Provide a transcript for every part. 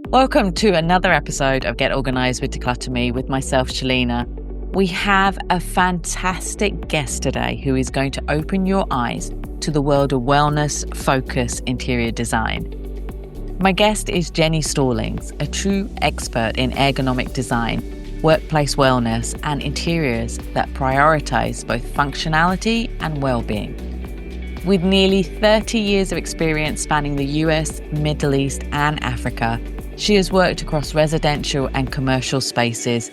Welcome to another episode of Get Organised with Decluttr Me with myself, Shelina. We have a fantastic guest today who is going to open your eyes to the world of wellness-focused interior design. My guest is Jennie Stallings, a true expert in ergonomic design, workplace wellness, and interiors that prioritise both functionality and well-being. With nearly 30 years of experience spanning the US, Middle East, and Africa, she has worked across residential and commercial spaces,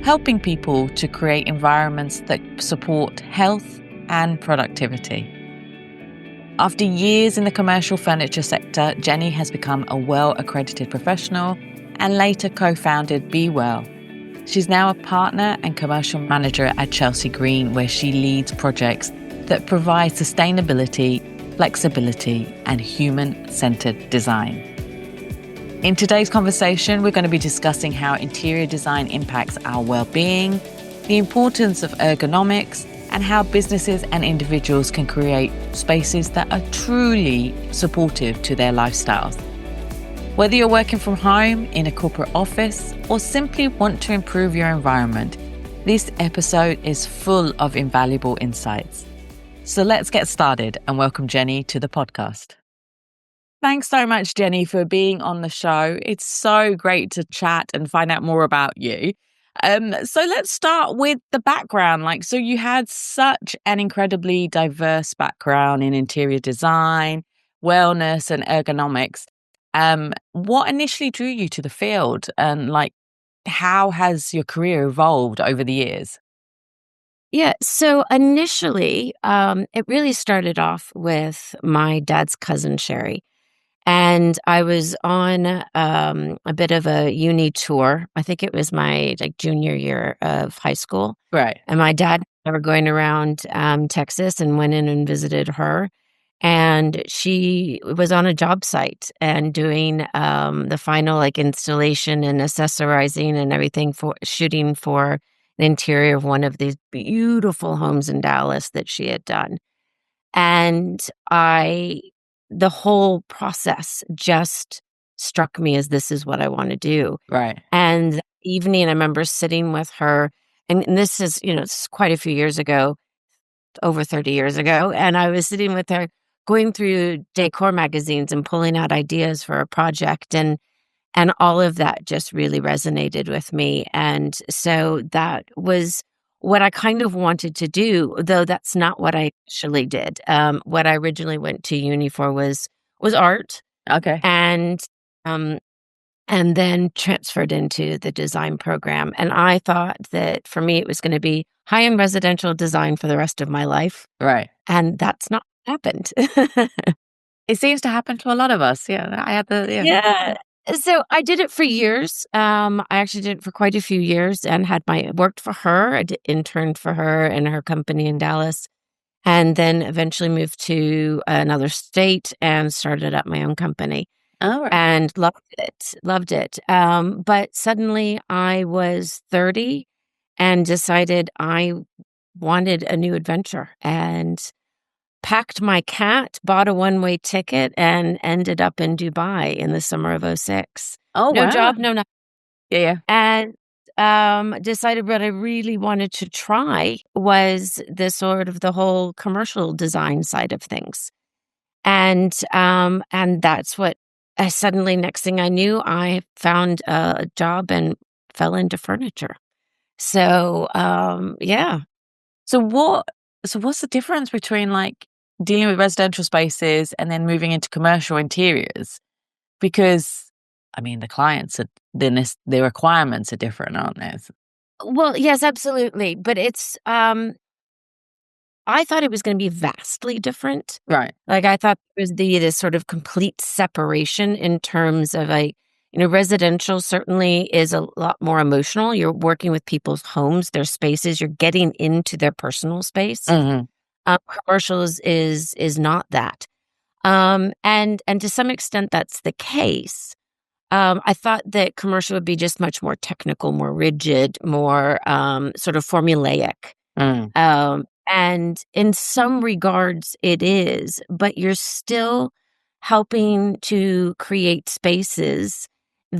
helping people to create environments that support health and productivity. After years in the commercial furniture sector, Jennie has become a WELL Accredited Professional and later co-founded Be Well. She's now a partner and commercial manager at ChelseaGREEN, where she leads projects that provide sustainability, flexibility, and human-centered design. In today's conversation, we're going to be discussing how interior design impacts our well-being, the importance of ergonomics, and how businesses and individuals can create spaces that are truly supportive to their lifestyles. Whether you're working from home, in a corporate office, or simply want to improve your environment, this episode is full of invaluable insights. So let's get started and welcome Jennie to the podcast. Thanks so much, Jennie, for being on the show. It's so great to chat and find out more about you. So let's start with the background. So you had such an incredibly diverse background in interior design, wellness, and ergonomics. What initially drew you to the field, and how has your career evolved over the years? Yeah, so initially, it really started off with my dad's cousin, Sherry. And I was on a bit of a uni tour. I think it was my junior year of high school. Right. And my dad were going around Texas and went in and visited her. And she was on a job site and doing the final installation and accessorizing and everything for shooting for the interior of one of these beautiful homes in Dallas that she had done. And the whole process just struck me as this is what I want to do. Right. And that evening, I remember sitting with her, and this is, it's quite a few years ago, over 30 years ago. And I was sitting with her going through decor magazines and pulling out ideas for a project. And all of that just really resonated with me. And so that was what I kind of wanted to do, though that's not what I actually did. What I originally went to uni for was art. Okay. And then transferred into the design program. And I thought that for me, it was going to be high-end residential design for the rest of my life. Right. And that's not happened. It seems to happen to a lot of us. Yeah. I had the, Yeah. So I did it for years. I actually did it for quite a few years and worked for her. I interned for her and her company in Dallas, and then eventually moved to another state and started up my own company. Oh, right. And loved it. But suddenly I was 30 and decided I wanted a new adventure and packed my cat, bought a one-way ticket, and ended up in Dubai in the summer of 2006. Oh, no wow. job, no nothing. Yeah. And decided what I really wanted to try was the whole commercial design side of things. And that's what I suddenly, next thing I knew, I found a job and fell into furniture. So, yeah. So what's the difference between dealing with residential spaces and then moving into commercial interiors? Because the clients are the requirements are different, aren't they? Well, yes, absolutely. But it's I thought it was going to be vastly different. Right. I thought it was this sort of complete separation in terms of residential certainly is a lot more emotional. You're working with people's homes, their spaces. You're getting into their personal space. Mm-hmm. Commercial is not that. And to some extent, that's the case. I thought that commercial would be just much more technical, more rigid, more sort of formulaic. And in some regards, it is, but you're still helping to create spaces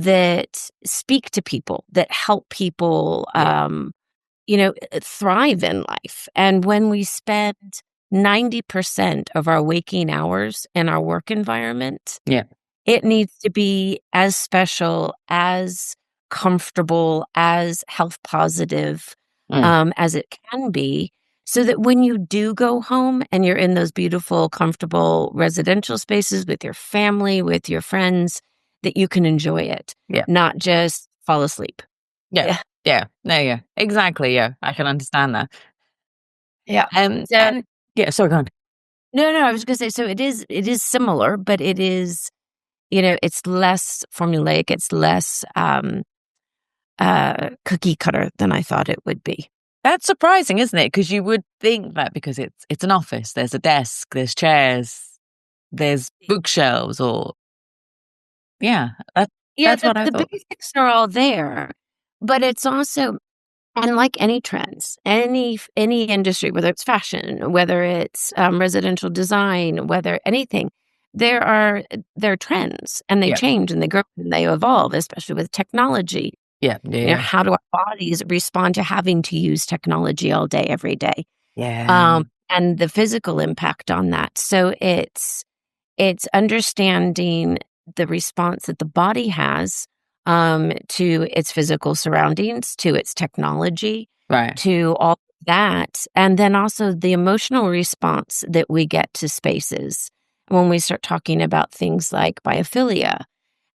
that speak to people, that help people, Yeah. thrive in life. And when we spend 90% of our waking hours in our work environment, Yeah. it needs to be as special, as comfortable, as health positive Mm. as it can be, so that when you do go home and you're in those beautiful, comfortable residential spaces with your family, with your friends, that you can enjoy it, Yeah. not just fall asleep. Yeah. Yeah. Yeah. No, yeah. Exactly. Yeah. I can understand that. Yeah. So And yeah, sorry, go on. no, I was gonna say, so it is similar, but it is, it's less formulaic, it's less cookie cutter than I thought it would be. That's surprising, isn't it? Because you would think that because it's an office, there's a desk, there's chairs, there's bookshelves, or yeah, Yeah, that's the what I the thought. basics are all there, but it's also, and like any trends, any industry, whether it's fashion, whether it's residential design, whether anything, there are trends, and they Yeah. change and they grow and they evolve, especially with technology. Yeah. Yeah. How do our bodies respond to having to use technology all day, every day, Yeah. and the physical impact on that. So it's understanding the response that the body has to its physical surroundings, to its technology, Right. to all of that. And then also the emotional response that we get to spaces when we start talking about things like biophilia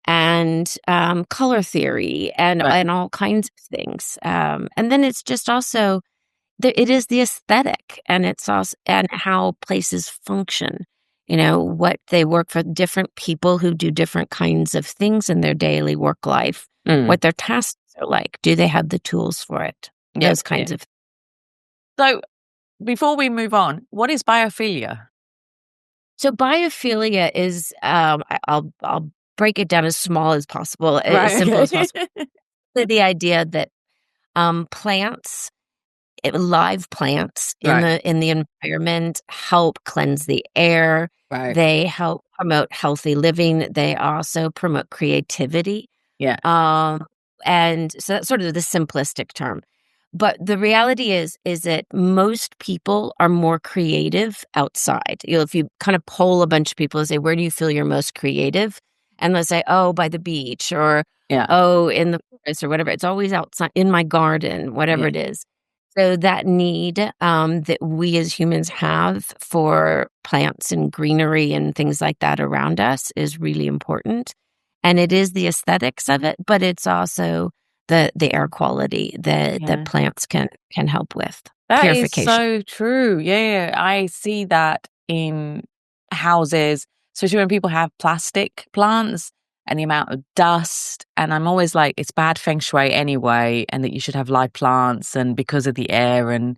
and color theory Right. and all kinds of things. And then it's just also it is the aesthetic, and it's also and how places function, what they work for different people who do different kinds of things in their daily work life, Mm. what their tasks are like. Do they have the tools for it? Yeah. Those Yeah. kinds of. So before we move on, what is biophilia? So biophilia is, I'll break it down as small as possible, as Right. simple as Okay. possible. The idea that plants, live plants in Right. the environment help cleanse the air. Right. They help promote healthy living. They also promote creativity. Yeah. Um, and so that's sort of the simplistic term. But the reality is that most people are more creative outside. If you kind of poll a bunch of people and say, where do you feel you're most creative? And they'll say, oh, by the beach, or Yeah. oh, in the forest, or whatever. It's always outside, in my garden, whatever Yeah. it is. So that need that we as humans have for plants and greenery and things like that around us is really important. And it is the aesthetics of it, but it's also the air quality that Yeah. plants can help with. That is Purification. so true. Yeah, I see that in houses, especially when people have plastic plants and the amount of dust. And I'm always like, it's bad feng shui anyway, and that you should have live plants and because of the air. And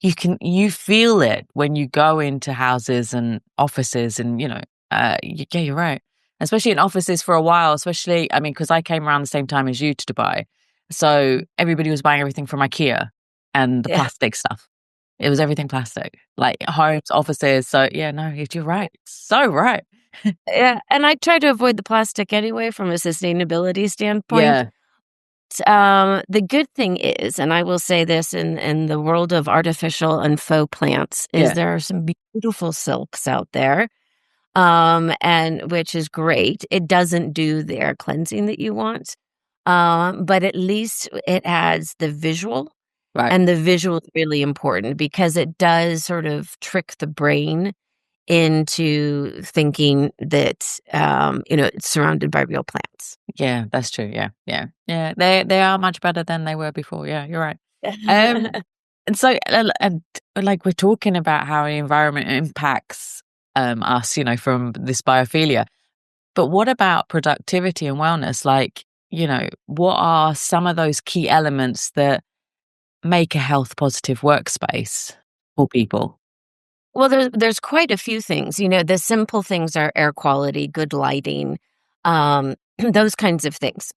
you feel it when you go into houses and offices and, yeah, you're right. Especially in offices for a while, especially, I mean, because I came around the same time as you to Dubai. So everybody was buying everything from IKEA and the Yeah. plastic stuff. It was everything plastic, like homes, offices. So yeah, no, you're right. So right. Yeah, and I try to avoid the plastic anyway from a sustainability standpoint. Yeah, The good thing is, and I will say this in the world of artificial and faux plants, is yeah, there are some beautiful silks out there, and which is great. It doesn't do the air cleansing that you want, but at least it has the visual, right. and the visual is really important because it does sort of trick the brain into thinking that, it's surrounded by real plants. Yeah, that's true. Yeah, yeah, yeah. They are much better than they were before. Yeah, you're right. Um, and so and like we're talking about how the environment impacts us, from this biophilia. But what about productivity and wellness? Like, what are some of those key elements that make a health positive workspace for people? Well, there's quite a few things. The simple things are air quality, good lighting, those kinds of things.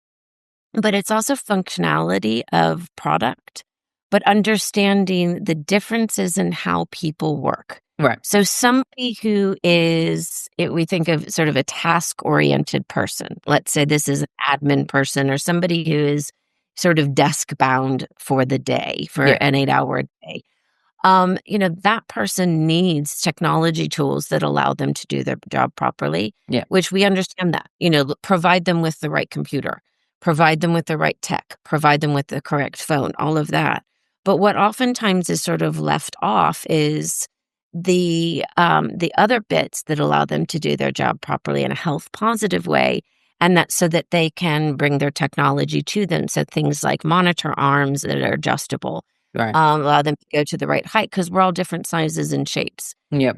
But it's also functionality of product, but understanding the differences in how people work. Right. So somebody who is, we think of sort of a task-oriented person. Let's say this is an admin person or somebody who is sort of desk-bound for the day, for Yeah. an 8-hour day. That person needs technology tools that allow them to do their job properly, Yeah. which we understand that, provide them with the right computer, provide them with the right tech, provide them with the correct phone, all of that. But what oftentimes is sort of left off is the other bits that allow them to do their job properly in a health positive way, and that so that they can bring their technology to them. So things like monitor arms that are adjustable, Right. allow them to go to the right height because we're all different sizes and shapes. Yeah.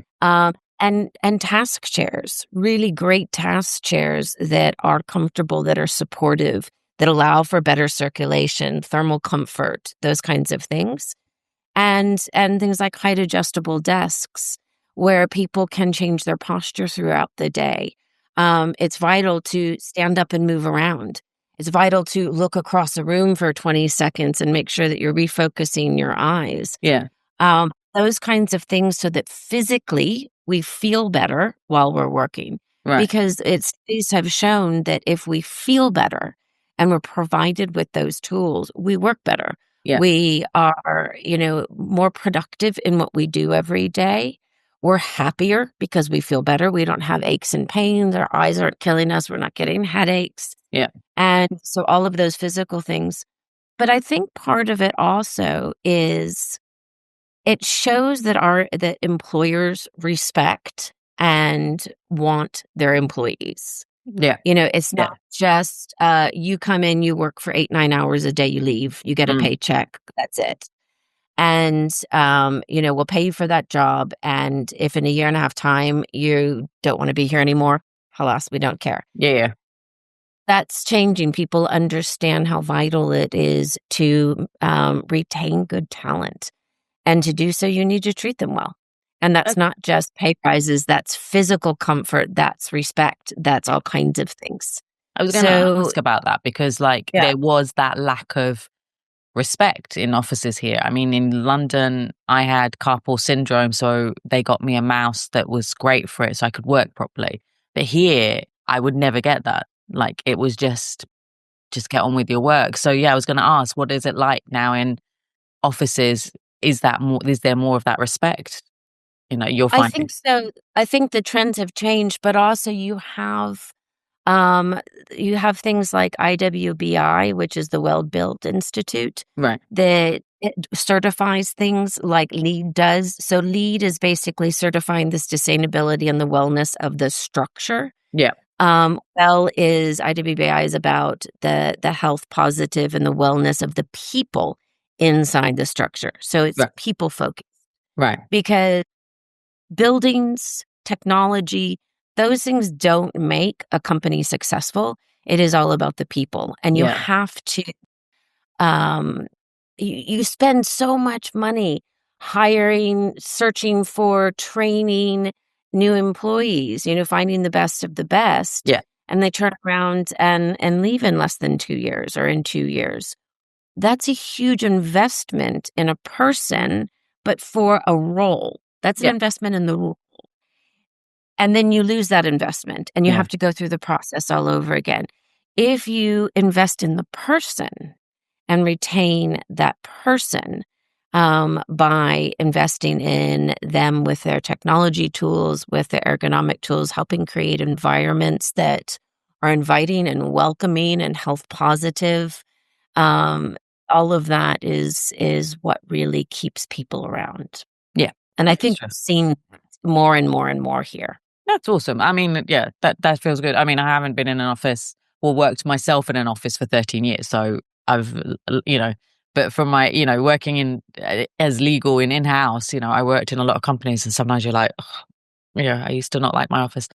And task chairs, really great task chairs that are comfortable, that are supportive, that allow for better circulation, thermal comfort, those kinds of things. And things like height adjustable desks where people can change their posture throughout the day. It's vital to stand up and move around. It's vital to look across a room for 20 seconds and make sure that you're refocusing your eyes. Yeah. Those kinds of things so that physically we feel better while we're working. Right. Because studies have shown that if we feel better and we're provided with those tools, we work better. Yeah. We are, more productive in what we do every day. We're happier because we feel better. We don't have aches and pains. Our eyes aren't killing us. We're not getting headaches. Yeah. And so all of those physical things. But I think part of it also is it shows that employers respect and want their employees. Yeah. It's Yeah. not just you come in, you work for 8-9 hours a day, you leave, you get a paycheck, that's it. And we'll pay you for that job. And if in a year and a half time you don't want to be here anymore, alas, we don't care. Yeah. That's changing. People understand how vital it is to retain good talent. And to do so, you need to treat them well. And that's not just pay rises, that's physical comfort, that's respect, that's all kinds of things. I was going to ask about that because, Yeah. there was that lack of respect in offices here. I mean, in London, I had carpal syndrome, so they got me a mouse that was great for it so I could work properly. But here, I would never get that. It was just get on with your work. So, yeah, I was going to ask, what is it like now in offices? Is there more of that respect? You're I finding. think so. I think the trends have changed, but also you have things like IWBI, which is the Well Built Institute, Right. that it certifies things like LEED does. So LEED is basically certifying the sustainability and the wellness of the structure. Yeah. IWBI is about the health positive and the wellness of the people inside the structure. So it's Right. people focused. Right. Because buildings, technology, those things don't make a company successful. It is all about the people. And you have to, you spend so much money hiring, searching for, training new employees, finding the best of the best. Yeah. And they turn around and leave in less than 2 years or in 2 years. That's a huge investment in a person, but for a role. That's an investment in the role. And then you lose that investment and you have to go through the process all over again. If you invest in the person and retain that person by investing in them with their technology tools, with their ergonomic tools, helping create environments that are inviting and welcoming and health positive, all of that is what really keeps people around. Yeah. And I think we've seen more and more and more here. That's awesome. I mean, yeah, that feels good. I mean, I haven't been in an office or worked myself in an office for 13 years. So I've, but from my, working in as legal in-house, I worked in a lot of companies and sometimes you're like, oh, yeah, I used to not like my office.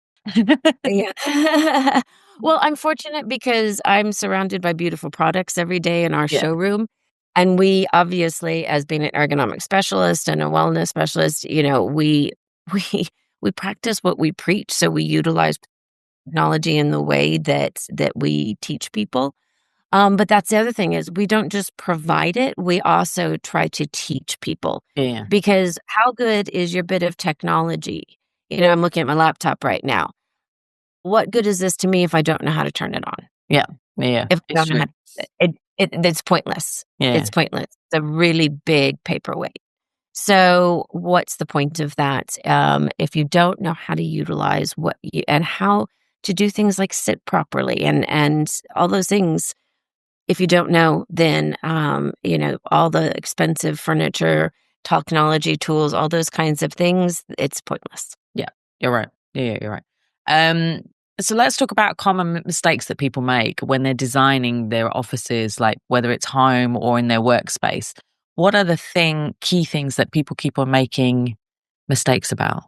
Yeah. Well, I'm fortunate because I'm surrounded by beautiful products every day in our showroom. And we obviously, as being an ergonomic specialist and a wellness specialist, we practice what we preach. So we utilize technology in the way that we teach people. But that's the other thing is we don't just provide it, we also try to teach people. Yeah. Because how good is your bit of technology? I'm looking at my laptop right now. What good is this to me if I don't know how to turn it on? Yeah. Yeah. If I It's don't know true. how to use it's pointless. Yeah. It's pointless. It's a really big paperweight. So what's the point of that, if you don't know how to utilize what you and how to do things like sit properly and all those things, if you don't know, then, all the expensive furniture, technology tools, all those kinds of things, it's pointless. Yeah. You're right. Yeah, you're right. Um, so let's talk about common mistakes that people make when they're designing their offices, like whether it's home or in their workspace. What are the key things that people keep on making mistakes about?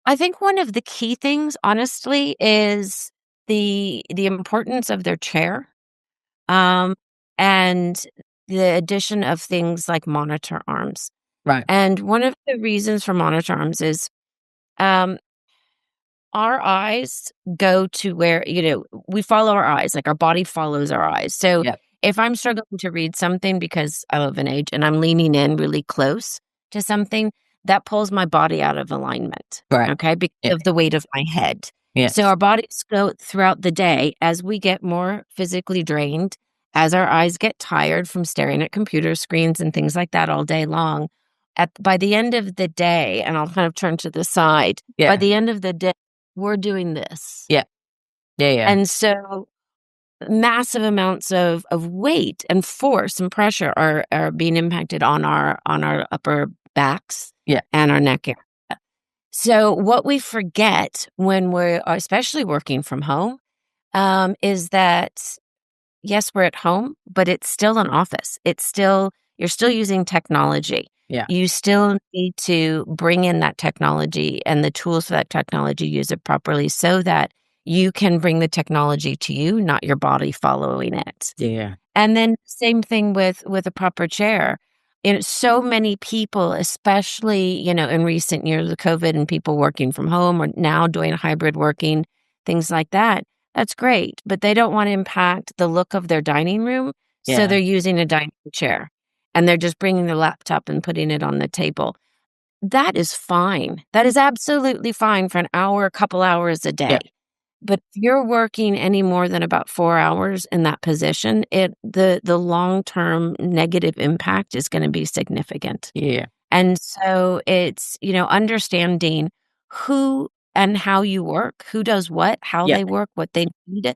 I think one of the key things, honestly, is the importance of their chair, um, and the addition of things like monitor arms. Right. And one of the reasons for monitor arms is, um, our eyes go to where, we follow our eyes, like our body follows our eyes. So Yeah. if I'm struggling to read something because I'm of an age and I'm leaning in really close to something, that pulls my body out of alignment. Right. Okay. Because Yeah. of the weight of my head. So Yes. our bodies go throughout the day as we get more physically drained, as our eyes get tired from staring at computer screens and things like that all day long. By the end of the day, and I'll kind of turn to the side, by Yeah. the end of the day, we're doing this. Yeah. Yeah. Yeah. And so massive amounts of weight and force and pressure are being impacted on our upper backs Yeah. and our neck area. So what we forget when we're especially working from home, is that yes, we're at home, but it's still an office. You're still using technology. Yeah. You still need to bring in that technology and the tools for that technology, use it properly so that you can bring the technology to you, not your body following it. Yeah. And then same thing with a proper chair. So many people, especially, in recent years of COVID and people working from home or now doing hybrid working, things like that. That's great, but they don't want to impact the look of their dining room. So Yeah. they're using a dining chair and they're just bringing their laptop and putting it on the table. That is fine. That is absolutely fine for an hour, a couple hours a Yeah. day. But if you're working any more than about 4 hours in that position, the long-term negative impact is gonna be significant. Yeah. And so it's, understanding who and how you work, who does what, how Yeah. they work, what they need,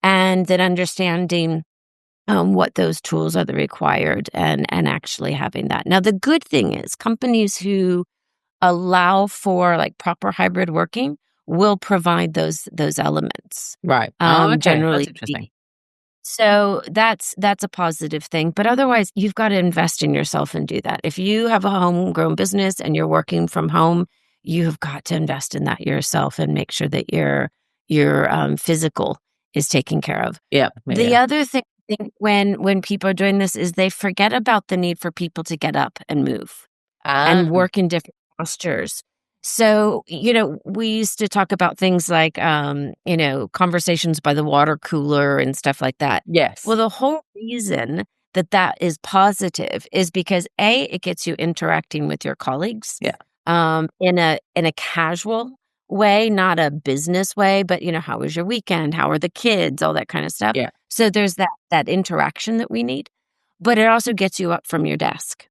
and then understanding, what those tools are the required and actually having that. Now, the good thing is companies who allow for, like, proper hybrid working will provide those elements, Right. Oh, okay. That's generally interesting. speaking. So that's a positive thing, but otherwise, you've gotta invest in yourself and do that. If you have a homegrown business and you're working from home, you've got to invest in that yourself and make sure that your physical is taken care of. Yeah. The Yeah. other thing I think when people are doing this is they forget about the need for people to get up and move Ah. and work in different postures. So, we used to talk about things like, conversations by the water cooler and stuff like that. Well, Yes. the whole reason that that is positive is because A, it gets you interacting with your colleagues, Yeah. in a casual way, not a business way, but, how was your weekend? How are the kids? All that kind of stuff. Yeah. So there's that interaction that we need, but it also gets you up from your desk.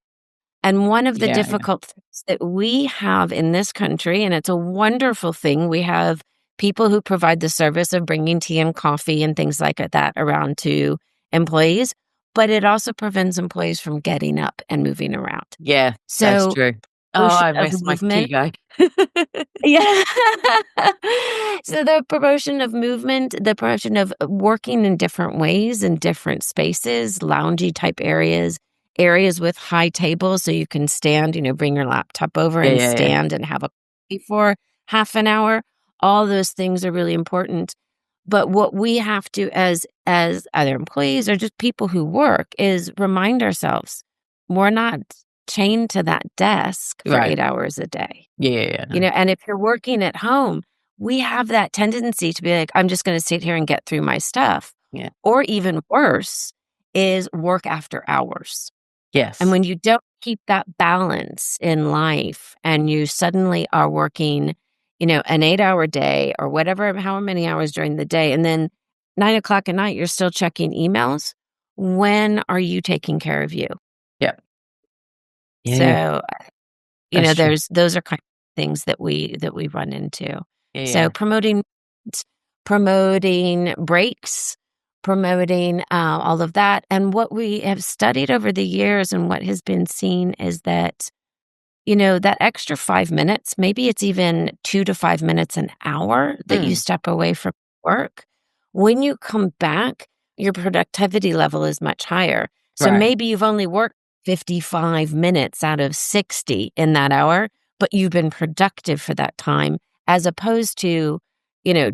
And one of the Yeah. Yeah. difficult things that we have in this country, and it's a wonderful thing, we have people who provide the service of bringing tea and coffee and things like that around to employees, but it also prevents employees from getting up and moving around. Yeah. That's So, true. Oh, promotion I of miss my tea movement. guy. Yeah. So the promotion of movement, the promotion of working in different ways in different spaces, loungy type areas, areas with high tables so you can stand, bring your laptop over Yeah. and Yeah. Yeah. stand and have a coffee for half an hour. All those things are really important. But what we have to as either employees or just people who work is remind ourselves we're not chained to that desk for Right. 8 hours a day. Yeah. Yeah. Yeah. No. And if you're working at home, we have that tendency to be like, I'm just going to sit here and get through my stuff. Yeah. or even worse is work after hours. And Yes. when you don't keep that balance in life and you suddenly are working, an 8-hour day or whatever, however many hours during the day, and then 9 o'clock at night, you're still checking emails. When are you taking care of you? Yeah. Yeah, yeah. So, That's true. those are kind of things that we run into. Yeah, So yeah. promoting breaks, promoting all of that. And what we have studied over the years and what has been seen is that, that extra 5 minutes, maybe it's even 2 to 5 minutes an hour that you Mm. step away from work. When you come back, your productivity level is much higher. So Right. maybe you've only worked 55 minutes out of 60 in that hour, but you've been productive for that time, as opposed to,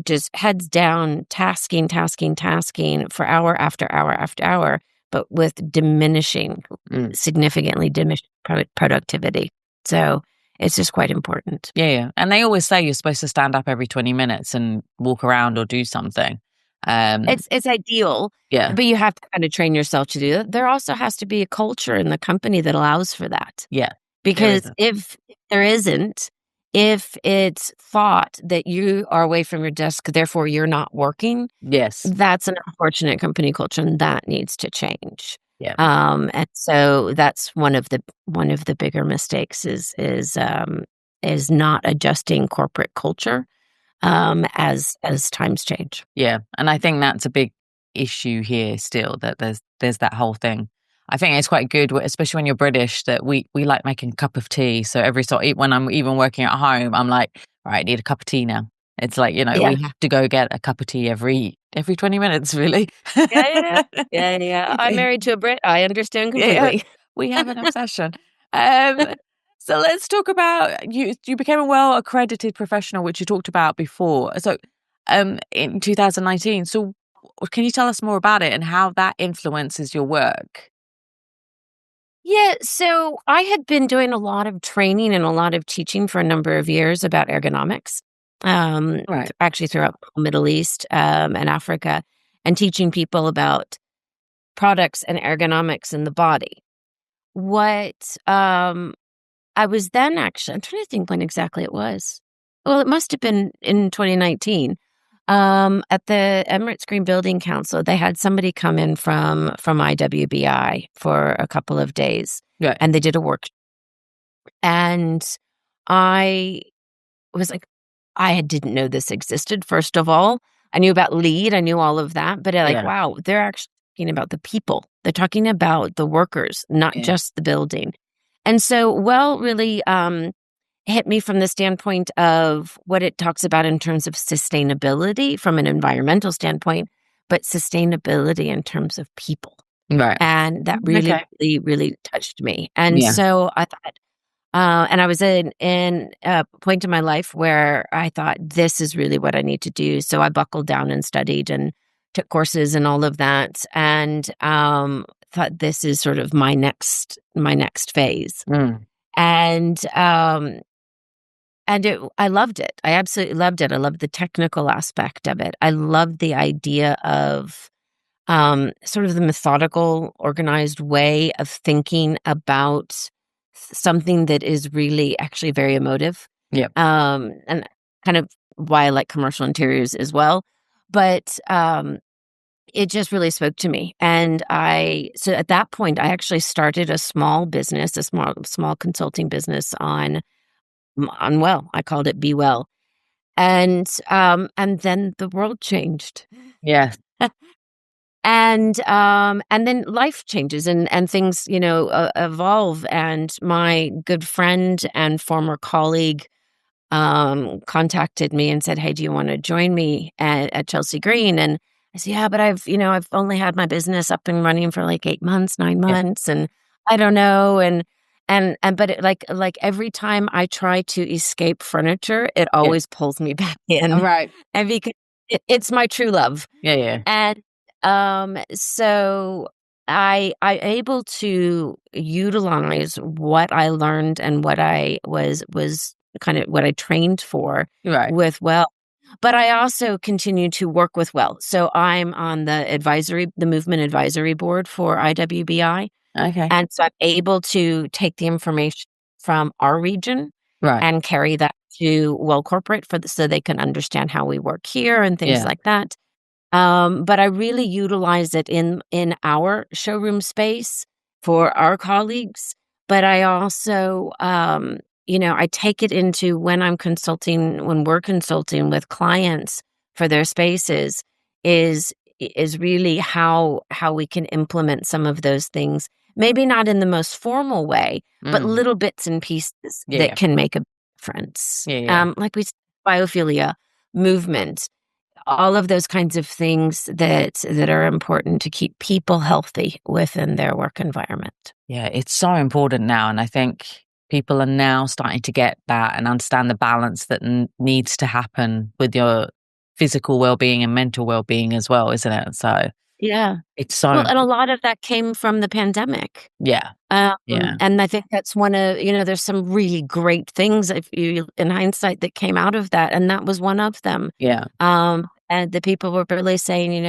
just heads down, tasking for hour after hour after hour, but with Mm. significantly diminished productivity. So it's just quite important. Yeah, yeah. And they always say you're supposed to stand up every 20 minutes and walk around or do something. Um, It's ideal, yeah, but you have to kind of train yourself to do it. There also has to be a culture in the company that allows for that. yeah. There Because is a if there isn't, if it's thought that you are away from your desk, therefore you're not working, yes. that's an unfortunate company culture, and that needs to change. Yeah. And so that's one of the bigger mistakes is not adjusting corporate culture as times change. Yeah, and I think that's a big issue here still, that there's that whole thing. I think it's quite good, especially when you're British, that we like making a cup of tea. So every sort when I'm even working at home, I'm like, "Right, I need a cup of tea now." It's like, Yeah. we have to go get a cup of tea every 20 minutes, really. Yeah, yeah, yeah. Yeah, yeah, yeah. I'm married to a Brit. I understand Yeah, completely. we have an obsession. Um, so let's talk about you. You became a well accredited professional, which you talked about before. So, in 2019. So, can you tell us more about it and how that influences your work? Yeah, so I had been doing a lot of training and a lot of teaching for a number of years about ergonomics, Right. actually throughout the Middle East, and Africa, and teaching people about products and ergonomics in the body. What, I was then actually I'm trying to think when exactly it was. Well, it must have been in 2019. At the Emirates Green Building Council, they had somebody come in from IWBI for a couple of days, Right. and they did a work. And I was like, didn't know this existed, first of all. I knew about LEED, I knew all of that, but Yeah. wow, they're actually talking about the people. They're talking about the workers, not Yeah. just the building. And so, really hit me from the standpoint of what it talks about in terms of sustainability from an environmental standpoint, but sustainability in terms of people. Right. And that really, Okay. really, really touched me. And Yeah. so I thought, and I was in a point in my life where I thought, this is really what I need to do. So I buckled down and studied and took courses and all of that, and thought this is sort of my next phase. Mm. And I loved it. I absolutely loved it. I loved the technical aspect of it. I loved the idea of sort of the methodical, organized way of thinking about something that is really actually very emotive. Yeah. And kind of why I like commercial interiors as well. But it just really spoke to me. And so at that point, I actually started a small business, a small consulting business on Well. I called it Be Well. And then the world changed. Yeah. And then life changes and things, evolve. And my good friend and former colleague contacted me and said, "Hey, do you want to join me at Chelsea Green?" And I said, "Yeah, but I've only had my business up and running for like 8 months, nine Yeah. months, and I don't know." And but like every time I try to escape furniture, it Yeah. always pulls me back in, Right. and because it's my true love. Yeah. Yeah. And so I able to utilize what I learned and what I was kind of what I trained for Right. with Well. But I also continue to work with WELL. So I'm on the movement advisory board for IWBI. Okay. And so I'm able to take the information from our region Right. and carry that to WELL Corporate so they can understand how we work here and things Yeah. like that. But I really utilize it in our showroom space for our colleagues. But I also, I take it into when we're consulting with clients for their spaces is really how we can implement some of those things. Maybe not in the most formal way, but Mm. little bits and pieces that Yeah. can make a difference. Yeah. Yeah. Like we said, biophilia, movement, all of those kinds of things that are important to keep people healthy within their work environment. Yeah. It's so important now. And I think people are now starting to get that and understand the balance that needs to happen with your physical well-being and mental well-being as well, isn't it? So Yeah. it's so Well, and a important. lot of that came from the pandemic. Yeah. Yeah. And I think that's there's some really great things if you in hindsight that came out of that, and that was one of them. Yeah. And the people were really saying,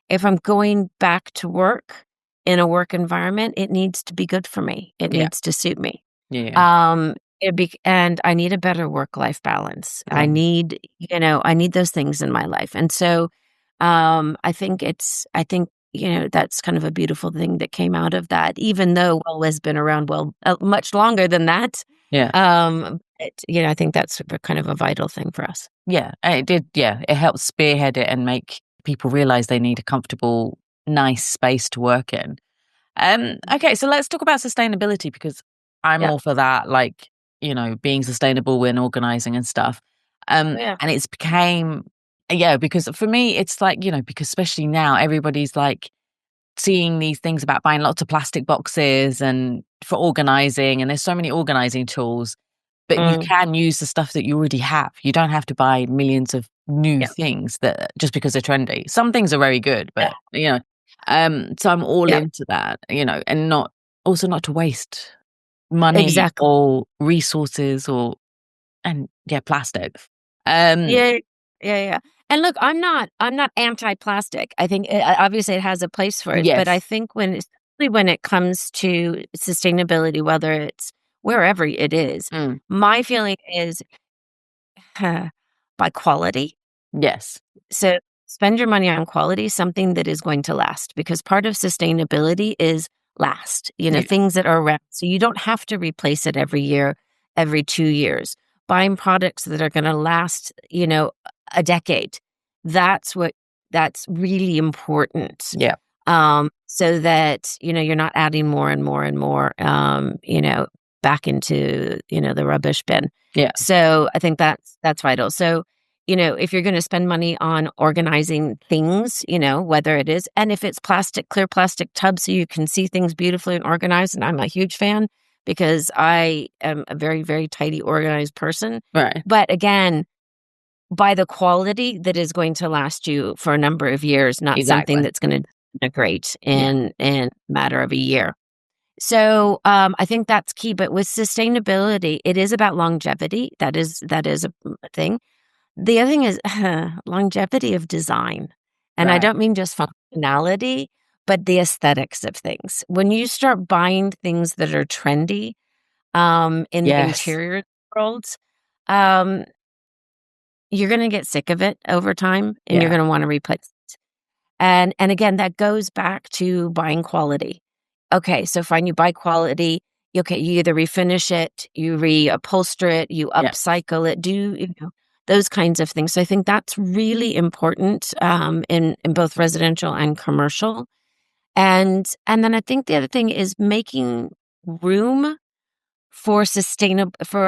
if I'm going back to work in a work environment, it needs to be good for me. It Yeah. needs to suit me. Yeah. And I need a better work-life balance. Yeah. I need those things in my life. And so, that's kind of a beautiful thing that came out of that, even though WELL has been around much longer than that. Yeah. I think that's kind of a vital thing for us. Yeah. And it did. Yeah. It helped spearhead it and make people realize they need a comfortable, nice space to work in. Okay, so let's talk about sustainability because I'm Yeah. all for that, like, being sustainable when organizing and stuff. Oh, yeah. And it's became, yeah, because for me, it's like, because especially now everybody's like seeing these things about buying lots of plastic boxes and for organizing, and there's so many organizing tools, but you Mm, can use the stuff that you already have. You don't have to buy millions of new yeah. things that just because they're trendy. Some things are very good, Yeah. but so I'm all Yeah. into that, and not to waste money Exactly. or resources and yeah, plastic. Um, Yeah. Yeah, yeah. And look, I'm not anti-plastic. I think, obviously it has a place for it, but I yes. think especially when it comes to sustainability, whether it's wherever it is, Mm, my feeling is, by quality. yes. So spend your money on quality, something that is going to last, because part of sustainability is last, Yeah. things that are around. So you don't have to replace it every year, every 2 years. Buying products that are going to last, a decade. That's really important. Yeah. So that, you're not adding more and more and more, back into, the rubbish bin. Yeah. So I think that's vital. So, if you're going to spend money on organizing things, whether it is, and if it's clear plastic tubs so you can see things beautifully and organized, and I'm a huge fan because I am a very, very tidy, organized person. Right. But again, by the quality that is going to last you for a number of years, not something Exactly. that's going to disintegrate Yeah. in a matter of a year. So, I think that's key. But with sustainability, it is about longevity. That is a thing. The other thing is longevity of design. And I Right. don't mean just functionality, but the aesthetics of things. When you start buying things that are trendy, in the Yes. interior world, um, you're going to get sick of it over time and you're Yeah. going to want to replace it. And again, that goes back to buying quality. Okay, so fine, you buy quality. Okay, you either refinish it, you reupholster it, you Yeah. upcycle it, those kinds of things. So I think that's really important, in both residential and commercial. And then I think the other thing is making room for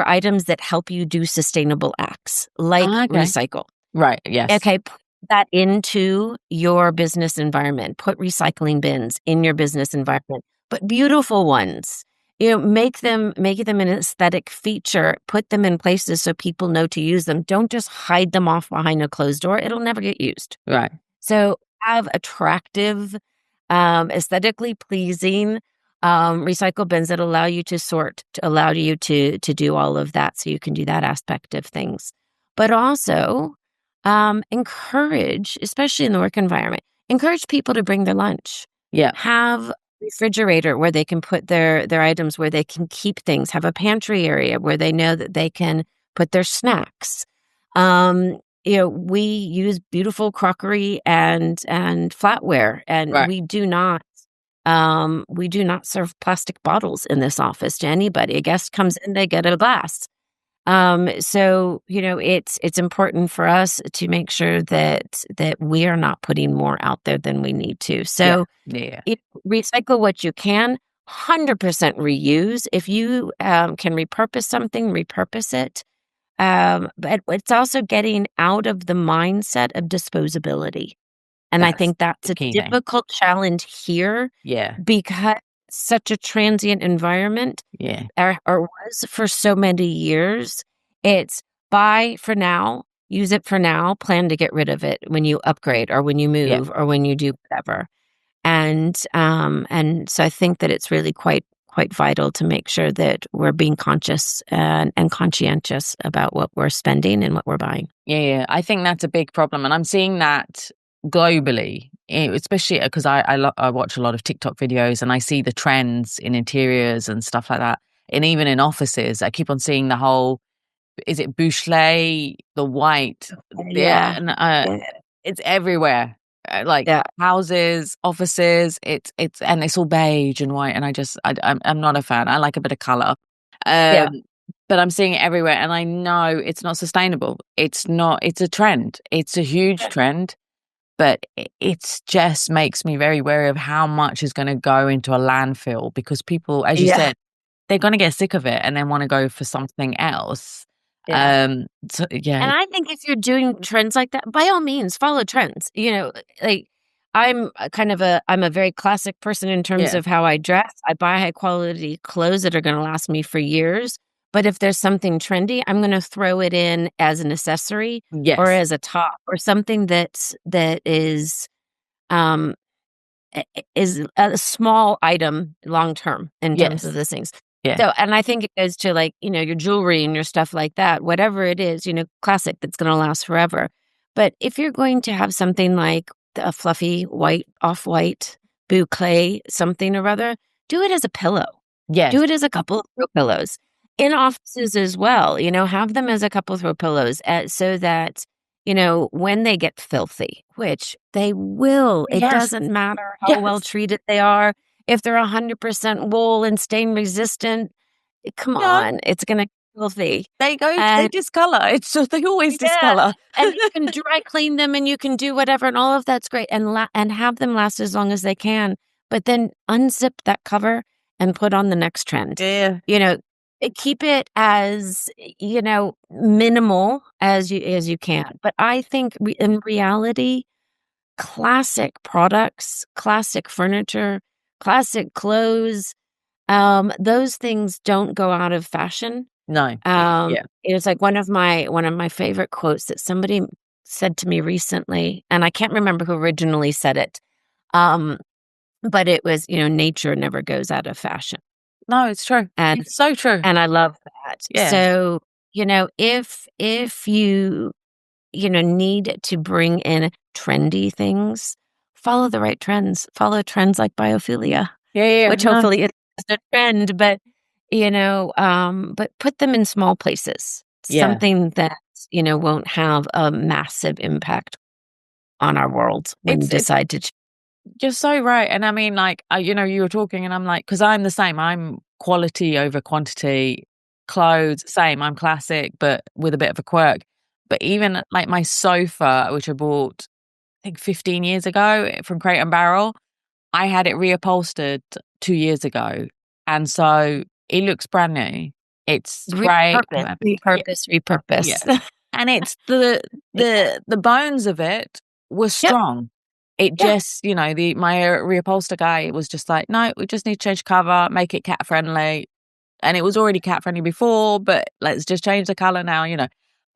items that help you do sustainable acts, like Ah, okay. recycle. Right. Yes. Okay, put that into your business environment. Put recycling bins in your business environment, but beautiful ones. Make them an aesthetic feature. Put them in places so people know to use them. Don't just hide them off behind a closed door. It'll never get used. Right. So have attractive, aesthetically pleasing, recycle bins that allow you to sort, to allow you to do all of that, so you can do that aspect of things. But also, encourage, especially in the work environment, encourage people to bring their lunch. Yeah. Have a refrigerator where they can put their items, where they can keep things. Have a pantry area where they know that they can put their snacks. We use beautiful crockery and flatware, and Right. we do not serve plastic bottles in this office to anybody. A guest comes in, they get a glass. It's important for us to make sure that we are not putting more out there than we need to. Yeah. So Yeah. recycle what you can, 100% reuse. If you can repurpose something, repurpose it. But it's also getting out of the mindset of disposability. And I That's think that's the a key thing. difficult challenge here Yeah. because it's such a transient environment, Yeah. or was for so many years. It's buy for now, use it for now, plan to get rid of it when you upgrade or when you Yeah. move or when you do whatever. And so I think that it's really quite vital to make sure that we're being conscious and conscientious about what we're spending and what we're buying. Yeah. I think that's a big problem. And I'm seeing that globally, especially because I watch a lot of TikTok videos and I see the trends in interiors and stuff like that. And even in offices, I keep on seeing the whole, is it bouchelet, the white? Yeah. Yeah. And Yeah. it's everywhere. Like Yeah. houses, offices, and it's all beige and white. And I'm not a fan. I like a bit of color. Yeah. Um, but I'm seeing it everywhere, and I know it's not sustainable. It's not. It's a trend. It's a huge trend, but it's just makes me very wary of how much is going to go into a landfill because people, as you Yeah. said, they're going to get sick of it and then want to go for something else. Yeah. So yeah, And I think if you're doing trends like that, by all means, follow trends. Like I'm a very classic person in terms yeah, of how I dress. I buy high quality clothes that are going to last me for years. But if there's something trendy, I'm going to throw it in as an accessory or yes, as a top or something that um is a small item long term in terms of yes, those things. yeah, So, and I think it goes to like, your jewelry and your stuff like that, whatever it is, classic that's going to last forever. But if you're going to have something like a fluffy white, off white boucle, something or other, do it as a pillow. yes, Do it as a couple of throw pillows in offices as well. Have them as a couple of throw pillows so that, when they get filthy, which they will, it yes, doesn't matter how well yes. treated they are. If they're 100% wool and stain resistant, come Yeah, on, it's going to get filthy. they And discolor. It's just they always yeah, discolor. and you can dry clean them and you can do whatever, and all of that's great, and have them last as long as they can. But then unzip that cover and put on the next trend. Yeah, You know, keep it as minimal as you can. But I think in reality, classic products, classic furniture, classic clothes, those things don't go out of fashion. no, yeah, It's like one of my favorite quotes that somebody said to me recently, and I can't remember who originally said it. Um, but it was, nature never goes out of fashion. no, it's true. And It's so true. and I love that. Yeah, So, if you need to bring in trendy things, follow the right trends. Follow trends like biophilia, yeah, which no, hopefully is a trend, but put them in small places. yeah. Something that, won't have a massive impact on our world when you It's decide to You're so right. And I mean, like, you were talking and I'm like, because I'm the same. I'm quality over quantity. Clothes, same. I'm classic, but with a bit of a quirk. But even like my sofa, which I bought, I think 15 years ago from Crate and Barrel, I had it reupholstered 2 years ago. And so it looks brand new. It's great. I'm repurpose, happy. Yeah. repurpose, Yeah. repurpose. And it's the Yeah. the bones of it was Yep. strong. It Yeah. just, the my reupholster guy was just like, "No, we just need to change cover, make it cat friendly." And it was already cat friendly before, but let's just change the color now.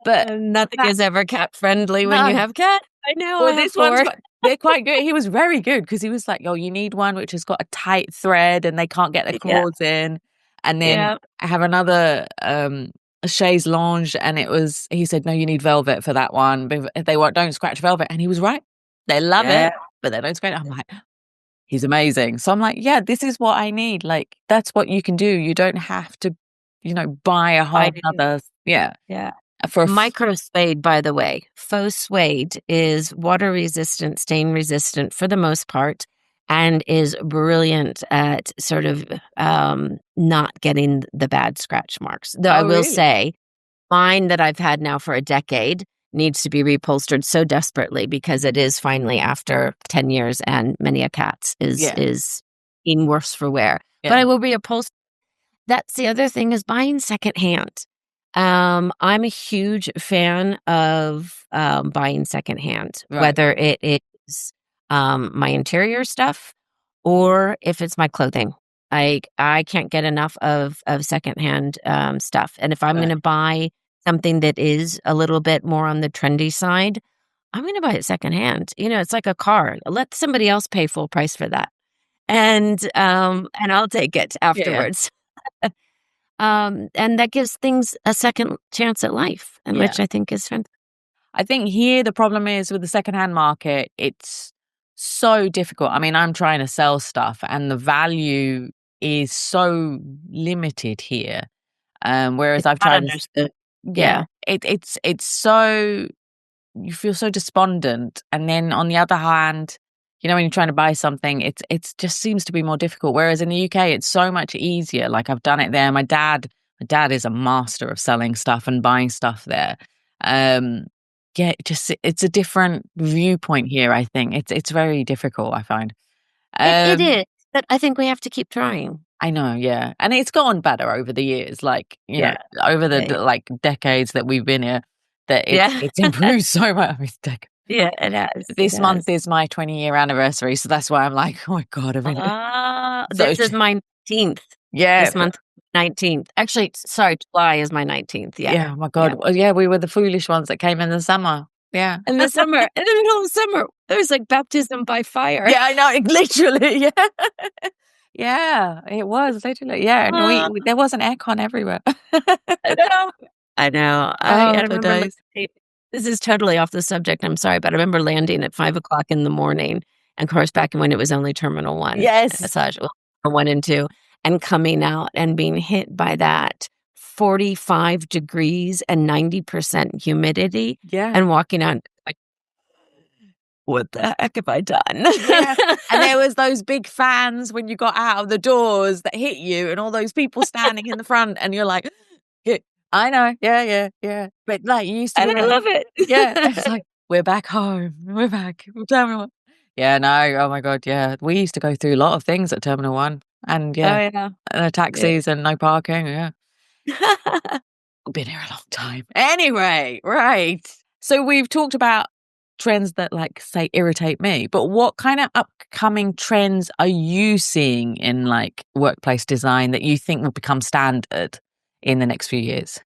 But Nothing that is ever cat friendly when you no. have cat. I know, I Well, have this one's 4. quite they're quite good. He was very good because he was like, "Oh, you need one which has got a tight thread and they can't get their Yeah, claws in." And then yeah, I have another a chaise lounge, and he said, no, you need velvet for that one. But if don't scratch velvet. And he was right. They love it, but they don't scratch it. I'm like, he's amazing. So I'm like, yeah, this is what I need. Like, that's what you can do. You don't have to, buy a whole other, Yeah. For micro suede, by the way. Faux suede is water resistant, stain resistant for the most part, and is brilliant at sort of not getting the bad scratch marks. Though I will say, mine that I've had now for a decade needs to be reupholstered so desperately because it is finally after 10 years and many a cat's is in worse for wear. But I will reupholster. That's the other thing is buying secondhand. I'm a huge fan of buying secondhand, whether it is my interior stuff or if it's my clothing. I can't get enough of secondhand stuff. And if I'm going to buy something that is a little bit more on the trendy side, I'm going to buy it secondhand. It's like a car. Let somebody else pay full price for that, and I'll take it afterwards. And that gives things a second chance at life, and which I think is fantastic. I think here the problem is with the secondhand market, it's so difficult. I mean, I'm trying to sell stuff and the value is so limited here. Whereas I've tried understood. It's so, you feel so despondent. And then on the other hand, when you're trying to buy something, it's just seems to be more difficult. Whereas in the UK, it's so much easier. Like I've done it there. My dad is a master of selling stuff and buying stuff there. It's a different viewpoint here. I think it's very difficult. I find it is, but I think we have to keep trying. I know, yeah, and it's gotten better over the years. Like over the like decades that we've been here, that it's improved so much. Yeah, it has. This month is my 20-year anniversary, so that's why I'm like, oh my God, this is my 19th. Yeah, this month 19th. Actually, sorry, July is my 19th. Yeah, oh my God. Yeah, we were the foolish ones that came in the summer. Yeah. In the summer, in the middle of summer, there was like baptism by fire. Yeah, I know, literally. Yeah. Yeah, it was literally. Yeah, and there was an aircon everywhere. I know. I remember. This is totally off the subject. I'm sorry, but I remember landing at 5:00 in the morning, and of course, back when it was only Terminal 1, yes, 1 and 2, and coming out and being hit by that 45 degrees and 90% humidity, and walking out like, what the heck have I done? Yeah. And there was those big fans when you got out of the doors that hit you, and all those people standing in the front, and you're like, I know, yeah. But like you used to, and I love it. Yeah, it's like we're back home. We're back. Terminal 1. Yeah, no. Oh my God, yeah. We used to go through a lot of things at Terminal 1, and taxis and no parking. Yeah, been here a long time. Anyway, right. So we've talked about trends that, like, say, irritate me, but what kind of upcoming trends are you seeing in like workplace design that you think will become standard in the next few years?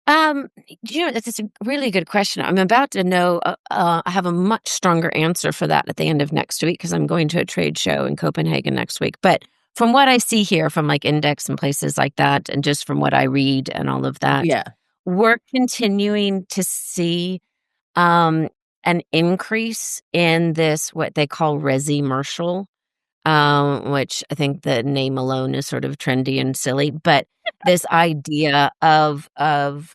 That's a really good question. I'm about to know. I have a much stronger answer for that at the end of next week because I'm going to a trade show in Copenhagen next week. But from what I see here, from like Index and places like that, and just from what I read and all of that, we're continuing to see an increase in this what they call resi-mercial, which I think the name alone is sort of trendy and silly, but this idea of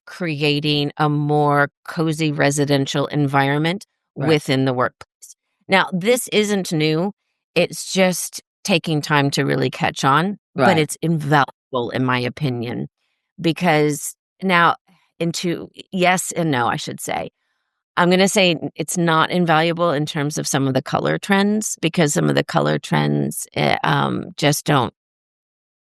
creating a more cozy residential environment within the workplace. Now, this isn't new. It's just taking time to really catch on, but it's invaluable in my opinion, because now yes and no, I should say. I'm going to say it's not invaluable in terms of some of the color trends, because some of the color trends just don't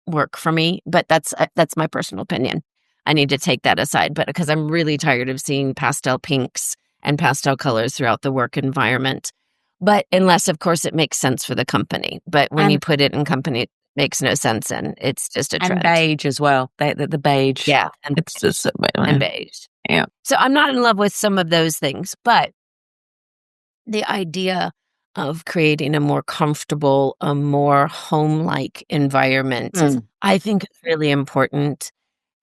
work for me. But that's my personal opinion. I need to take that aside. But because I'm really tired of seeing pastel pinks and pastel colors throughout the work environment. But unless, of course, it makes sense for the company. But when you put it in company, it makes no sense, and it's just a trend. And beige as well. The beige. Yeah, and beige. Yeah. So I'm not in love with some of those things, but the idea of creating a more comfortable, a more home-like environment, I think is really important.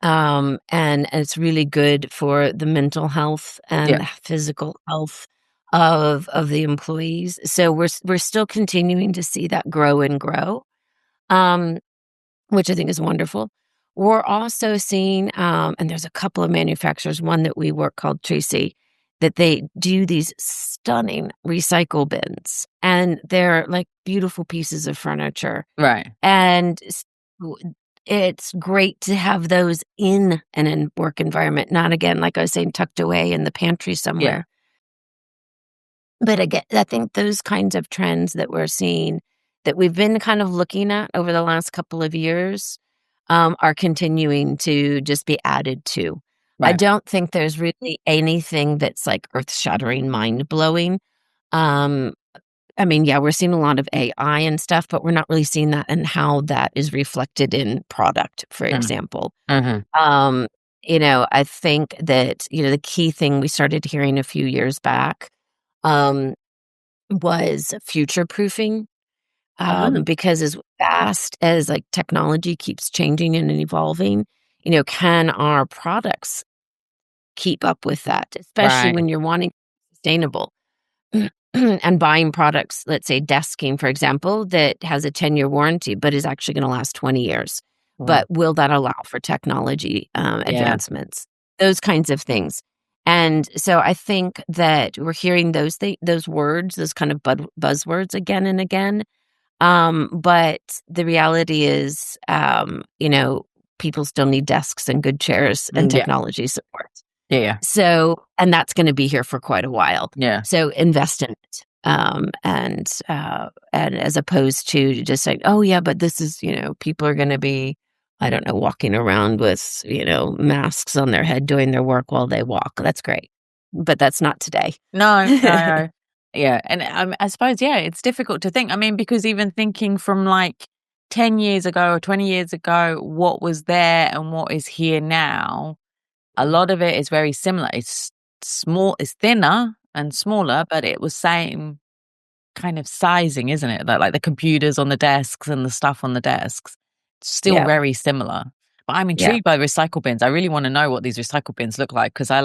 And it's really good for the mental health Yeah. and physical health of the employees. So we're still continuing to see that grow and grow, um, which I think is wonderful. We're also seeing, and there's a couple of manufacturers, one that we work called Tracy, that they do these stunning recycle bins, and they're like beautiful pieces of furniture. Right. And it's great to have those in an work environment, not again, like I was saying, tucked away in the pantry Yeah. somewhere. But again, I think those kinds of trends that we're seeing that we've been kind of looking at over the last couple of years are continuing to just be added to. I Right. don't think there's really anything that's like earth shattering, mind blowing. Um, I mean, yeah, we're seeing a lot of AI and stuff, but we're not really seeing that and how that is reflected in product, for Mm. example. Mhm. Um, I think that, the key thing we started hearing a few years back um, was future proofing. Mm. Because as fast as like technology keeps changing and evolving, can our products keep up with that, especially Right. when you're wanting sustainable? And buying products, let's say desking, for example, that has a 10-year warranty, but is actually going to last 20 years. Wow. But will that allow for technology Yeah. advancements? Those kinds of things. And so I think that we're hearing those words, those kind of buzzwords again and again. But the reality is, people still need desks and good chairs and Yeah. technology support. Yeah. So and that's gonna be here for quite a while. Yeah. So invest in it, and as opposed to just saying, "Oh, yeah, but this is," people are gonna be, I don't know, walking around with, masks on their head doing their work while they walk. That's great, but that's not today. No, no, no. Yeah, and, I suppose, yeah, it's difficult to think. I mean, because even thinking from, like, 10 years ago or 20 years ago, what was there and what is here now, a Mm. lot of it is very similar. It's thinner and smaller, but it was same kind of sizing, isn't it? Like the computers on the desks and the stuff on the desks, still Yeah, very similar. But I'm yeah. intrigued by recycle bins. I really want to know what these recycle bins look like because I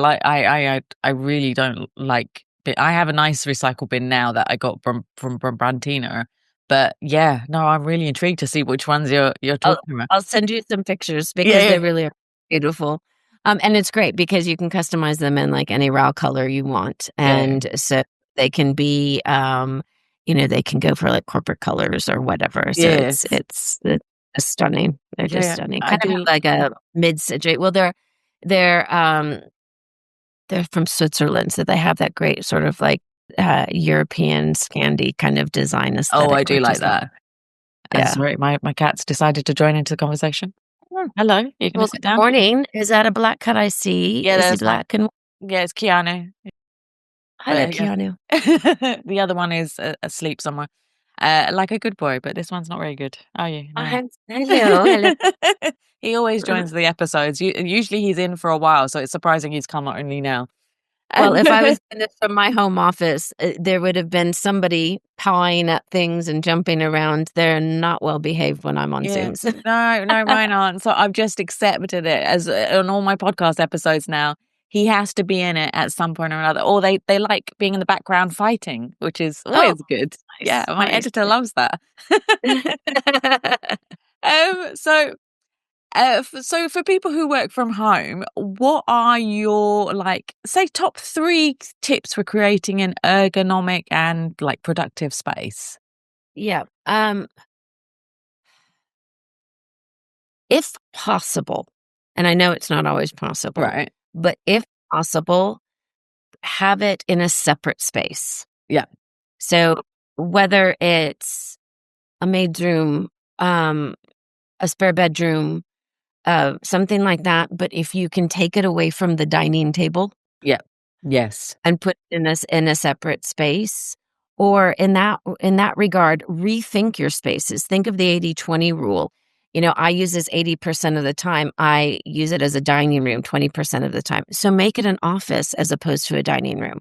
really don't like. I have a nice recycle bin now that I got from Brantina. But yeah, no, I'm really intrigued to see which ones you're I'll talking about. I'll send you some pictures Yeah, because yeah, they really are beautiful. And it's great because you can customize them in like any raw color you want. yeah, And so they can be, they can go for like corporate colors or whatever. So yes, it's just stunning. They're just yeah. stunning. I Kind of have do. like a mid-century. Well, they're they're from Switzerland, so they have that great sort of like European Scandi kind of design Oh, I aesthetic, do which like is nice. that. And Yeah. sorry, my cat's decided to join into the conversation. Hello, you're gonna Well, sit good down? morning. Is that a black cat I see? Yeah, Is he that's my black and yeah, it's Keanu. hello, But yeah. Keanu. The other one is asleep somewhere, like a good boy, but this one's not very good. Are you? No. Hello, hello. He always joins the episodes. Usually he's in for a while, so it's surprising he's come only now. Well, if I was doing this from my home office, there would have been somebody pawing at things and jumping around. They're not well behaved when I'm on Yeah. Zooms. No, no, mine aren't. So I've just accepted it as on all my podcast episodes now. He has to be in it at some point or another, or they like being in the background fighting, which is Oh, always good. Yeah, nice, my nice. editor loves that. So so for people who work from home, what are your like say top 3 tips for creating an ergonomic and like productive space? Yeah. If possible, and I know it's not always possible, Right. but if possible, have it in a separate space. Yeah. So whether it's a maid's room, a spare bedroom, something like that, but if you can take it away from the dining table Yeah. Yes. and put it in a separate space, or in that regard, rethink your spaces. Think of the 80/20 rule. I use this 80% of the time. I use it as a dining room 20% of the time. So make it an office as opposed to a dining room.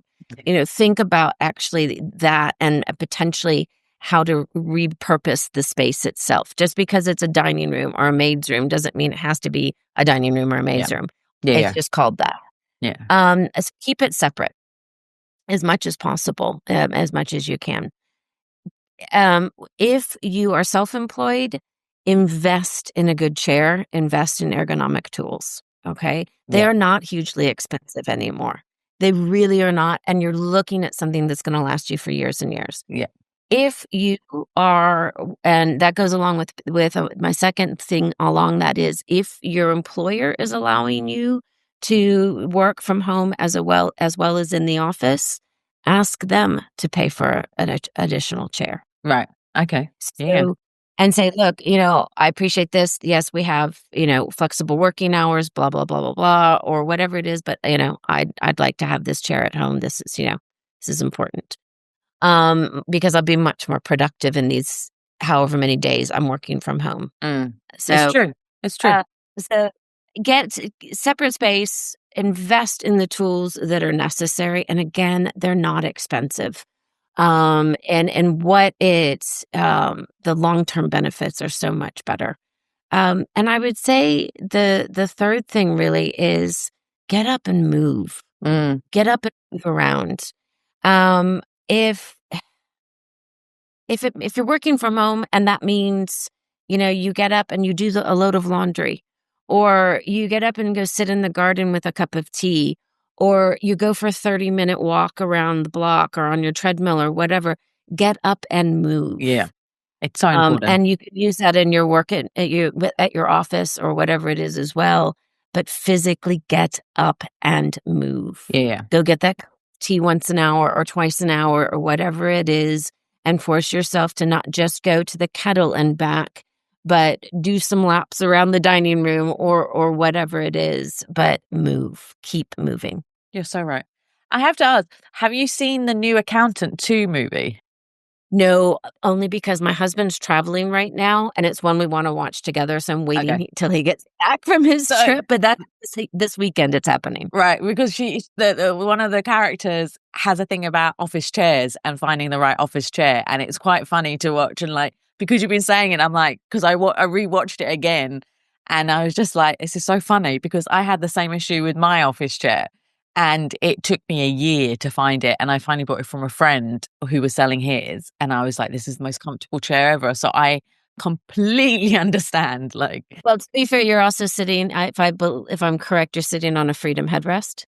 Think about actually that and potentially how to repurpose the space itself. Just because it's a dining room or a maid's room doesn't mean it has to be a dining room or a maid's room. It's just called that. Keep it separate as much as possible, as much as you can. If you are self-employed, invest in a good chair, invest in ergonomic tools. Okay. They are not hugely expensive anymore. They really are not. And you're looking at something that's going to last you for years and years. If you are, and that goes along with my second thing along that is, if your employer is allowing you to work from home as well as in the office, ask them to pay for an additional chair. Right. Okay. So, and say, look, I appreciate this. Yes, we have, flexible working hours, blah, blah, blah, blah, blah, or whatever it is. But, I'd like to have this chair at home. This is important. Because I'll be much more productive in these however many days I'm working from home. So it's true. So get separate space, invest in the tools that are necessary. And again, they're not expensive. And what it's, the long-term benefits are so much better. And I would say the third thing really is get up and move. Get up and move around. If you're working from home and that means, you get up and you do a load of laundry, or you get up and go sit in the garden with a cup of tea, or you go for a 30-minute walk around the block or on your treadmill or whatever, get up and move. Yeah. It's so important. And you can use that in your work at your office or whatever it is as well. But physically get up and move. Go get that tea once an hour or twice an hour or whatever it is, and force yourself to not just go to the kettle and back, but do some laps around the dining room or whatever it is. But move. Keep moving. You're so right. I have to ask, have you seen the new Accountant 2 movie? No, only because my husband's traveling right now, and it's one we want to watch together. So I'm waiting till he gets back from his trip. But that's this weekend it's happening. Right, because one of the characters has a thing about office chairs and finding the right office chair, and it's quite funny to watch. And because you've been saying it, I'm like, because I rewatched it again, and I was just like, this is so funny because I had the same issue with my office chair. And it took me a year to find it. And I finally bought it from a friend who was selling his. And I was like, this is the most comfortable chair ever. So I completely understand. Well, to be fair, you're also sitting, if I'm correct, you're sitting on a Freedom headrest.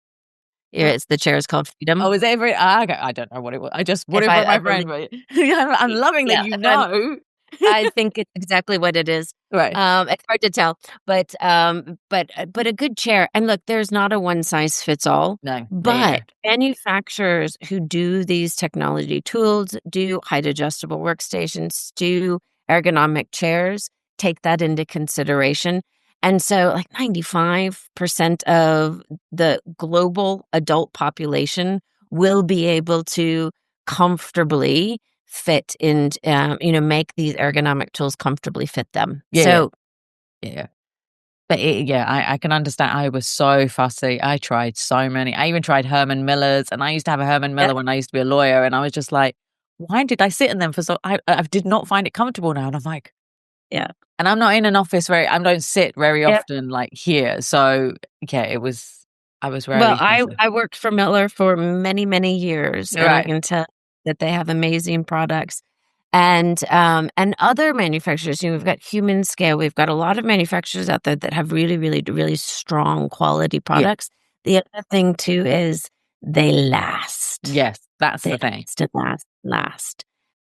The chair is called Freedom. Oh, is it every? I don't know what it was. I just bought it for my friend. But I'm loving that you know. I think it's exactly what it is. Right. It's hard to tell, but a good chair. And look, there's not a one size fits all. No. But manufacturers who do these technology tools, do height adjustable workstations, do ergonomic chairs, take that into consideration. And so 95% of the global adult population will be able to comfortably fit and, make these ergonomic tools comfortably fit them. But I can understand. I was so fussy. I tried so many. I even tried Herman Miller's, and I used to have a Herman Miller when I used to be a lawyer, and I was just like, why did I sit in them for so? I did not find it comfortable now, and I'm like, and I'm not in an office I don't sit very often here. So I was rarely. Well, I worked for Miller for many, many years, and I can tell that they have amazing products. And other manufacturers, we've got Human Scale. We've got a lot of manufacturers out there that have really, really, really strong quality products. The other thing too is they last. Yes, that's the thing. Last.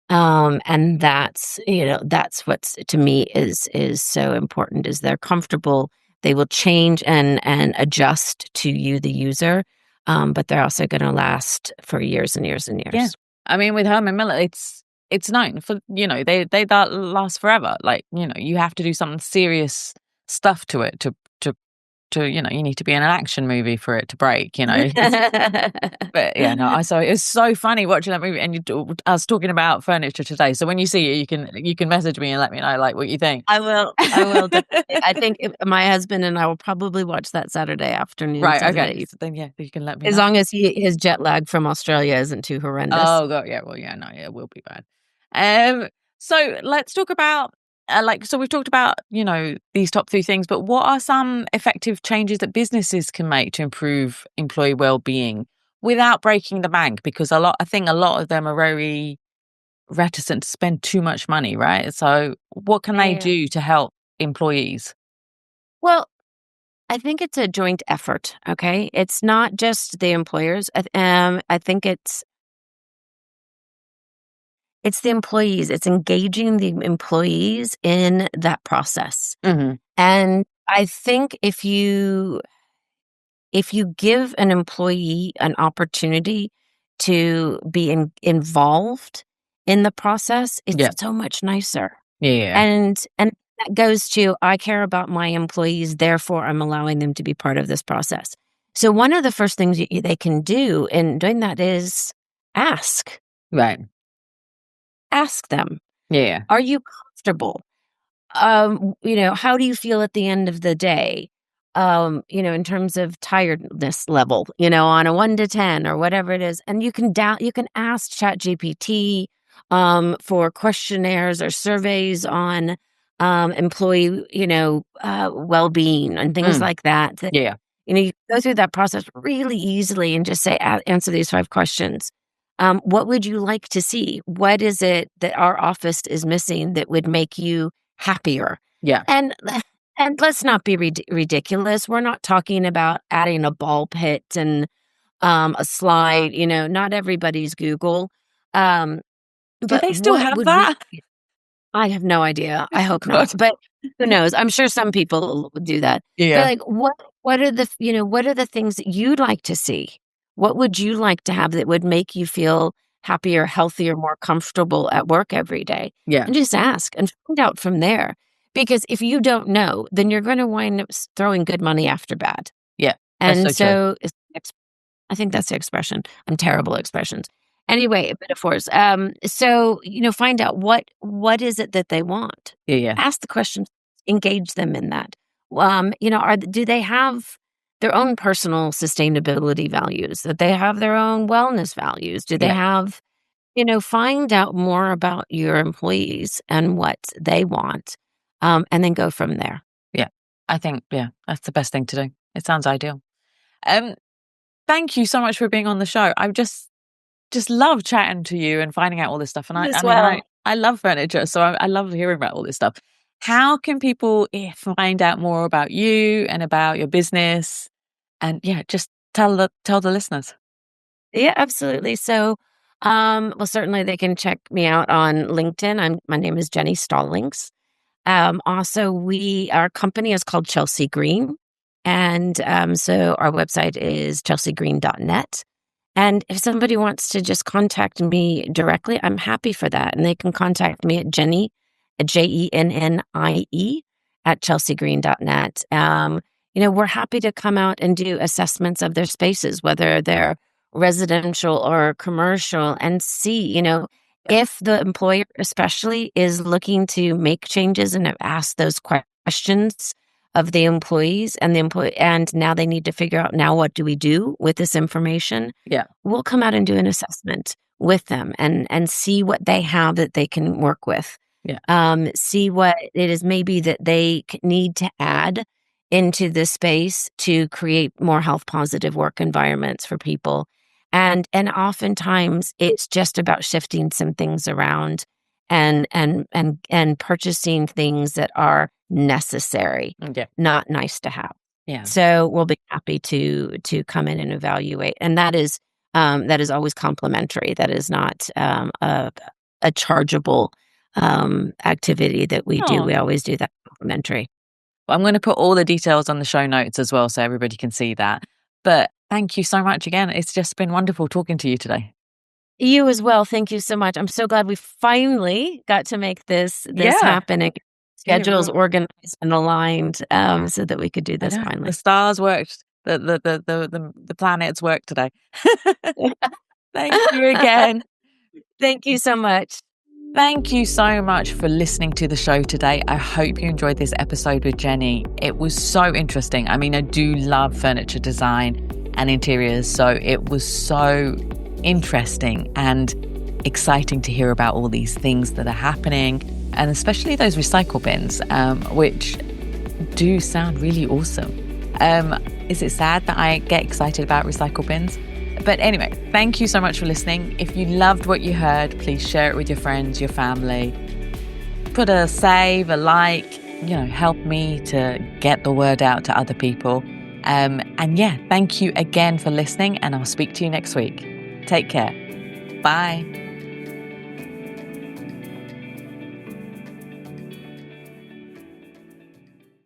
And that's what's to me is so important, is they're comfortable. They will change and adjust to you, the user. But they're also going to last for years and years and years. Yeah. I mean, with Herman Miller, it's known for, they last forever. You have to do some serious stuff to it to you need to be in an action movie for it to break, But so it was so funny watching that movie. And I was talking about furniture today. So when you see it, you can message me and let me know what you think. I will. I think my husband and I will probably watch that Saturday afternoon. Right. Saturday. Okay. So then, you can let me know. As long as his jet lag from Australia isn't too horrendous. Oh God. Yeah. Well, yeah. No. Yeah, it will be bad. So let's talk about so we've talked about, these top 3 things, but what are some effective changes that businesses can make to improve employee well-being without breaking the bank? Because I think a lot of them are very reticent to spend too much money, right? So what can they Yeah. do to help employees? Well, I think it's a joint effort, okay? It's not just the employers. I think it's the employees. It's engaging the employees in that process. Mhm. And I think if you give an employee an opportunity to be involved in the process, it's Yeah. so much nicer. Yeah. And that goes to, I care about my employees, therefore I'm allowing them to be part of this process. So one of the first things they can do in doing that is ask. Right. Ask them, Yeah. are you comfortable? How do you feel at the end of the day? In terms of tiredness level, on a 1 to 10 or whatever it is. And you can ask ChatGPT for questionnaires or surveys on employee, well-being and things Mm. like that. Yeah. You go through that process really easily and just say, answer these 5 questions. What would you like to see? What is it that our office is missing that would make you happier? Yeah. And and let's not be ridiculous. We're not talking about adding a ball pit and a slide. Not everybody's Google. Um, Do but they still what have would we? that? I have no idea. I hope not. God. But who knows? I'm sure some people would do that. But Yeah. like, what are the what are the things that you'd like to see? What would you like to have that would make you feel happier, healthier, more comfortable at work every day? Yeah. And just ask and find out from there. Because if you don't know, then you're going to wind up throwing good money after bad. Yeah. That's And so true. so I think that's the expression. I'm terrible at expressions. Anyway, metaphors. So, find out what is it that they want. Yeah. Yeah. Ask the questions, engage them in that. Do they have their own personal sustainability values? That they have their own wellness values? Do they Yeah. have, find out more about your employees and what they want, and then go from there. Yeah. I think, that's the best thing to do. It sounds ideal. Um, Thank you so much for being on the show. I've just love chatting to you and finding out all this stuff. And You as I mean, well. I love furniture, so I love hearing about all this stuff. How can people find out more about you and about your business? And just tell the listeners. Yeah, absolutely. So, well, certainly they can check me out on LinkedIn. My name is Jennie Stallings. Also, our company is called ChelseaGREEN. And so our website is ChelseaGREEN.net. And if somebody wants to just contact me directly, I'm happy for that. And they can contact me at Jennie, JENNIE, at ChelseaGREEN.net. We're happy to come out and do assessments of their spaces, whether they're residential or commercial, and see, if the employer especially is looking to make changes and have asked those questions of the employees and now they need to figure out, now what do we do with this information? Yeah. We'll come out and do an assessment with them and see what they have that they can work with. Yeah. See what it is maybe that they need to add into this space to create more health positive work environments for people. And oftentimes it's just about shifting some things around and purchasing things that are necessary, Yeah. not nice to have. Yeah. So we'll be happy to come in and evaluate. And that is always complimentary. That is not a chargeable activity that we do. Oh. We always do that complimentary. I'm going to put all the details on the show notes as well, so everybody can see that. But thank you so much again. It's just been wonderful talking to you today. You as well. Thank you so much. I'm so glad we finally got to make this happen and schedules organized and aligned, so that we could do this finally. The stars worked. The planets worked today. Thank you again. Thank you so much. Thank you so much for listening to the show today. I hope you enjoyed this episode with Jennie. It was so interesting. I mean, I do love furniture design and interiors, so it was so interesting. And exciting to hear about all these things that are happening, and especially those recycle bins, which do sound really awesome. Is it sad that I get excited about recycle bins? But anyway, thank you so much for listening. If you loved what you heard, please share it with your friends, your family. Put a save, a like, help me to get the word out to other people. And yeah, thank you again for listening, and I'll speak to you next week. Take care. Bye.